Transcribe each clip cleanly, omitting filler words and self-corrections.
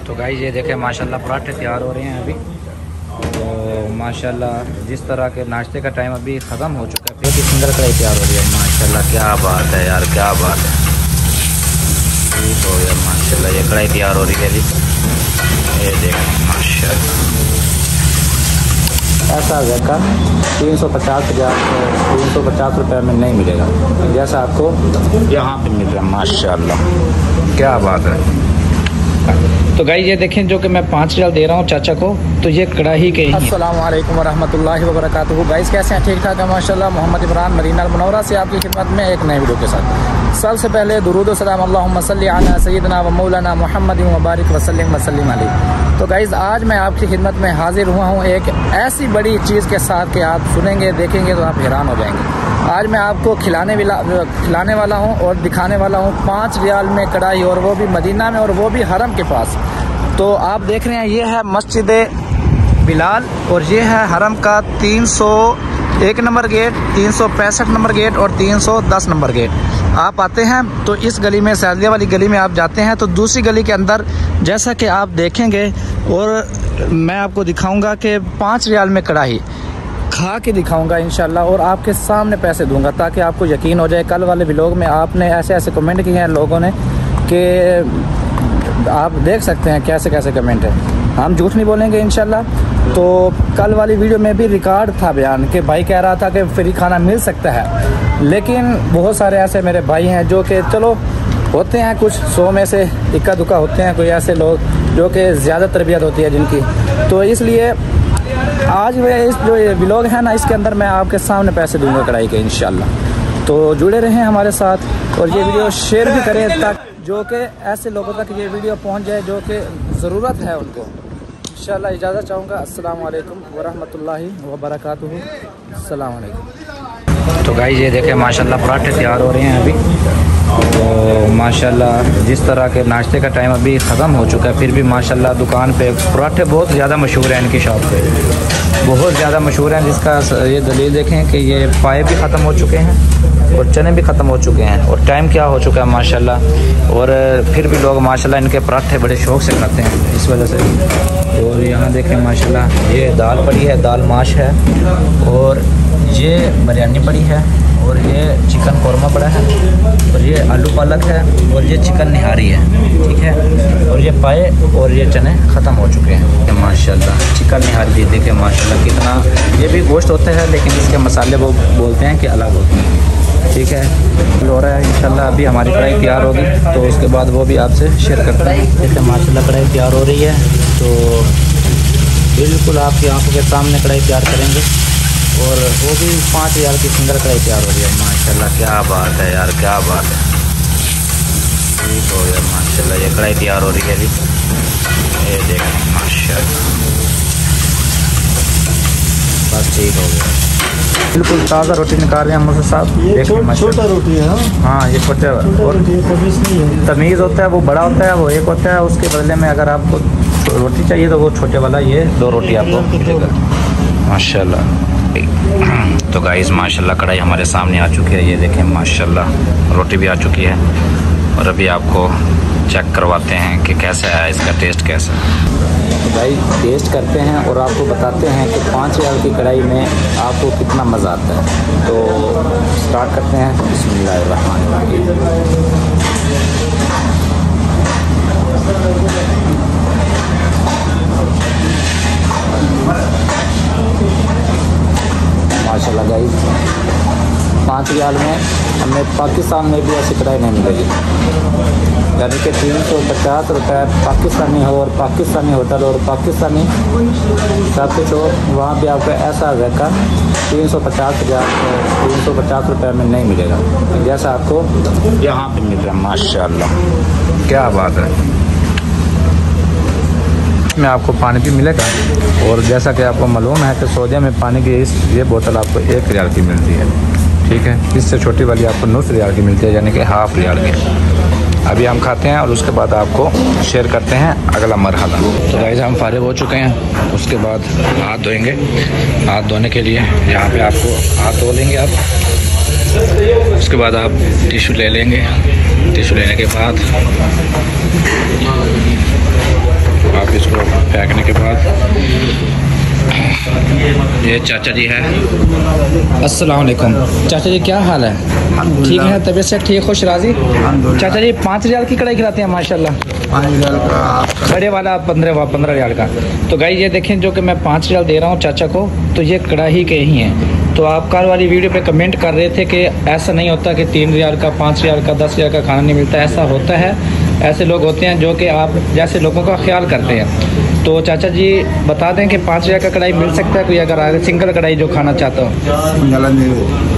तो गाइस ये देखें माशाल्लाह पराठे तैयार हो रहे हैं अभी। तो माशाल्लाह जिस तरह के नाश्ते का टाइम अभी ख़त्म हो चुका है, बहुत ही सुंदर कढ़ाई तैयार हो रही है माशाल्लाह। क्या बात है यार, क्या बात है। ठीक हो यार माशाल्लाह, ये कढ़ाई तैयार हो रही है अभी। ये देखें माशाल्लाह, ऐसा जैका 350 रुपये में नहीं मिलेगा, जैसा आपको यहाँ पे मिल रहा है माशाल्लाह। क्या बात है। तो गाइस ये देखें जो कि मैं 5 रियाल दे रहा हूँ चाचा को, तो ये कढ़ाई के ही। अस्सलाम वालेकुम वरहमतुल्लाहि वबरकातुहू। गाइस कैसे हैं? ठीक ठाक है माशाल्लाह। मोहम्मद इमरान मदीना अल मुनव्वरा से आपकी खिदमत में एक नए वीडियो के साथ। सबसे पहले दुरूद व सलाम अल्लाहुम्मा सल्ली अला सय्यिदना व मौलाना मुहम्मद व बारिक वसल्लिम वसल्लिम अलैहि। तो गाइस आज मैं आपकी खिदमत में हाजिर हुआ हूँ एक ऐसी बड़ी चीज़ के साथ कि आप सुनेंगे देखेंगे तो आप हैरान हो जाएंगे। आज मैं आपको खिलाने वाला हूँ और दिखाने वाला हूँ 5 रियाल में कढ़ाई, और वो भी मदीना में, और वो भी हरम के पास। तो आप देख रहे हैं ये है मस्जिद बिलाल, और ये है हरम का 301 नंबर गेट, 365 नंबर गेट और 310 नंबर गेट। आप आते हैं तो इस गली में, सैलिया वाली गली में आप जाते हैं तो दूसरी गली के अंदर जैसा कि आप देखेंगे, और मैं आपको दिखाऊंगा कि 5 रियाल में कढ़ाई खा के दिखाऊंगा इंशाल्लाह, और आपके सामने पैसे दूंगा ताकि आपको यकीन हो जाए। कल वाले व्लॉग में आपने ऐसे ऐसे कमेंट किए हैं लोगों ने कि आप देख सकते हैं कैसे कैसे कमेंट है, हम झूठ नहीं बोलेंगे इंशाल्लाह। तो कल वाली वीडियो में भी रिकॉर्ड था बयान कि भाई कह रहा था कि फ्री खाना मिल सकता है, लेकिन बहुत सारे ऐसे मेरे भाई हैं जो कि चलो होते हैं कुछ 100 में से इक्का दुक्का होते हैं कोई ऐसे लोग जो कि ज़्यादा तरबियत होती है जिनकी। तो इसलिए आज इस जो ये व्लॉग है ना, इसके अंदर मैं आपके सामने पैसे दूंगा कढ़ाई के इंशाल्लाह। तो जुड़े रहें हमारे साथ और ये वीडियो शेयर भी करें ताकि जो कि ऐसे लोगों तक ये वीडियो पहुंच जाए जो कि ज़रूरत है उनको। इंशाल्लाह इजाज़त चाहूँगा। अस्सलाम वालेकुम वरहमतुल्लाहि वबरकातुहू। अस्सलाम वालेकुम। तो गाइस ये देखें माशाल्लाह पराठे तैयार हो रहे हैं अभी। तो माशाल्लाह जिस तरह के नाश्ते का टाइम अभी ख़त्म हो चुका है, फिर भी माशाल्लाह दुकान पे पराठे बहुत ज़्यादा मशहूर हैं, इनकी शॉप पे बहुत ज़्यादा मशहूर हैं, जिसका ये दलील देखें कि ये पाए भी ख़त्म हो चुके हैं और चने भी ख़त्म हो चुके हैं, और टाइम क्या हो चुका है माशाल्लाह, और फिर भी लोग माशाल्लाह इनके पराठे बड़े शौक़ से खाते हैं इस वजह से। और यहाँ देखें माशाल्लाह ये दाल पड़ी है, दाल माश है, और ये बिरयानी पड़ी है, और ये चिकन कौरमा पड़ा है, और ये आलू पालक है, और ये चिकन निहारी है, ठीक है, और ये पाए और ये चने ख़त्म हो चुके हैं माशाल्लाह। चिकन निहारी देखें माशाल्लाह कितना, ये भी गोश्त होता है लेकिन इसके मसाले वो बोलते हैं कि अलग होते हैं, ठीक है। हो रहा है इंशाल्लाह अभी हमारी कढ़ाई तैयार होगी तो उसके बाद वो भी आपसे शेयर करते हैं। जैसे माशाल्लाह कढ़ाई तैयार हो रही है तो बिल्कुल आपकी आंखों के सामने कढ़ाई तैयार करेंगे, और वो भी 5 रियाल की सुंदर कढ़ाई तैयार हो रही है माशाल्लाह। क्या बात है यार, क्या बात है। ठीक हो यार माशाल्लाह, ये कढ़ाई तैयार हो रही है अभी। ये देखें माशाल्लाह, बस ठीक हो गया। बिल्कुल ताज़ा रोटी निकाल रहे हैं मुझे साहब। ये छोटा रोटी है। हाँ ये छोटे, और तमीज़ होता है वो बड़ा होता है, वो एक होता है, उसके बदले में अगर आपको रोटी चाहिए तो वो छोटे वाला ये 2 रोटी आपको मिलेगा माशाल्लाह। तो गाइस माशाल्लाह कढ़ाई हमारे सामने आ चुकी है, ये देखें माशाल्लाह रोटी भी आ चुकी है, और अभी आपको चेक करवाते हैं कि कैसा है, इसका टेस्ट कैसा है। तो गाइस टेस्ट करते हैं और आपको बताते हैं कि 5 रियाल की कढ़ाई में आपको कितना मज़ा आता है। तो स्टार्ट करते हैं। बिस्मिल्लाहिर्रहमानिर्रहीम। माशाल्लाह गाइस 5 रियाल में हमें पाकिस्तान में भी ऐसी कढ़ाई नहीं मिलेगी, यानी कि 350 रुपये पाकिस्तानी हो, और पाकिस्तानी होटल और पाकिस्तानी सब कुछ हो, वहाँ पे आपको ऐसा जैका 350 रुपये में नहीं मिलेगा, जैसा आपको यहाँ पे मिल रहा है माशाल्लाह। क्या बात है। में आपको पानी भी मिलेगा, और जैसा कि आपको मालूम है कि सऊदी में पानी की ये बोतल आपको 1 रियाल की मिलती है, ठीक है। इससे छोटी वाली आपको 9 रियाल की मिलती है, यानी कि ½ रियाल की। अभी हम खाते हैं और उसके बाद आपको शेयर करते हैं अगला मरहला। तो गाइस हम फारिग हो चुके हैं, उसके बाद हाथ धोएंगे। हाथ धोने के लिए यहाँ पे आपको हाथ धो लेंगे आप, उसके बाद आप टिशू ले लेंगे। टिशू लेने के बाद ये चाचा जी है। अस्सलाम वालेकुम। चाचा जी क्या हाल है? ठीक है, तबीयत से ठीक, खुश राजी? चाचा जी 5 रियाल की कढ़ाई खिलाते हैं माशाल्लाह। 5 रियाल का बड़े वाला 15 रियाल का। तो गाइस ये देखें, जो कि मैं 5 रियाल दे रहा हूँ चाचा को, तो ये कढ़ाई के ही हैं। तो आप कल वाली वीडियो पे कमेंट कर रहे थे कि ऐसा नहीं होता कि 3 रियाल का, 5 रियाल का, 10 रियाल का खाना नहीं मिलता। ऐसा होता है, ऐसे लोग होते हैं जो कि आप जैसे लोगों का ख्याल करते हैं। तो चाचा जी बता दें कि 5 रियाल का कढ़ाई मिल सकता है कोई अगर आगे सिंगल कढ़ाई जो खाना चाहता हो?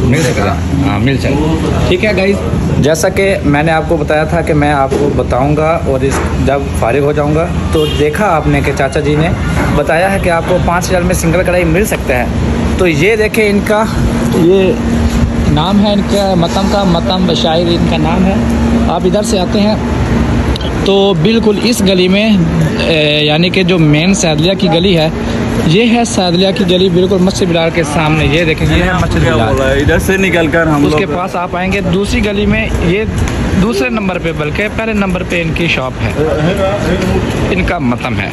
मिल सकता है, हाँ मिल सकता। ठीक है गाइस, जैसा कि मैंने आपको बताया था कि मैं आपको बताऊंगा, और इस जब फारिग हो जाऊंगा तो देखा आपने कि चाचा जी ने बताया है कि आपको 5 रियाल में सिंगल कढ़ाई मिल सकता है। तो ये देखें, इनका ये नाम है, इनका मतम का, मतम बशायर इनका नाम है। आप इधर से आते हैं तो बिल्कुल इस गली में यानी कि जो मेन सैदलिया की गली है, ये है सैदलिया की गली, बिल्कुल मस्जिद बिलाल के सामने। ये देखें, ये है मस्जिद बिलाल। इधर से निकल कर हम उसके पास आप आएंगे दूसरी गली में, ये दूसरे नंबर पे, बल्कि पहले नंबर पे इनकी शॉप है, इनका मतम है।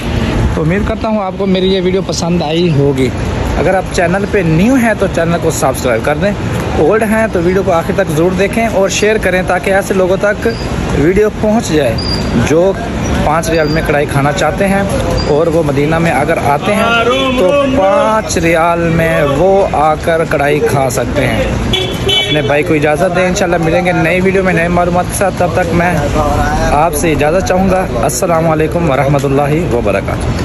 तो उम्मीद करता हूँ आपको मेरी ये वीडियो पसंद आई होगी। अगर आप चैनल पे न्यू हैं तो चैनल को सब्सक्राइब कर दें, ओल्ड हैं तो वीडियो को आखिर तक ज़रूर देखें और शेयर करें, ताकि ऐसे लोगों तक वीडियो पहुंच जाए जो 5 रियाल में कढ़ाई खाना चाहते हैं और वो मदीना में अगर आते हैं तो 5 रियाल में वो आकर कढ़ाई खा सकते हैं। अपने भाई को इजाज़त दें, इंशाल्लाह मिलेंगे नई वीडियो में नए मालूमात के साथ। तब तक मैं आपसे इजाज़त चाहूँगा। अस्सलामु अलैकुम वरहमतुल्लाहि वबरकातुहू।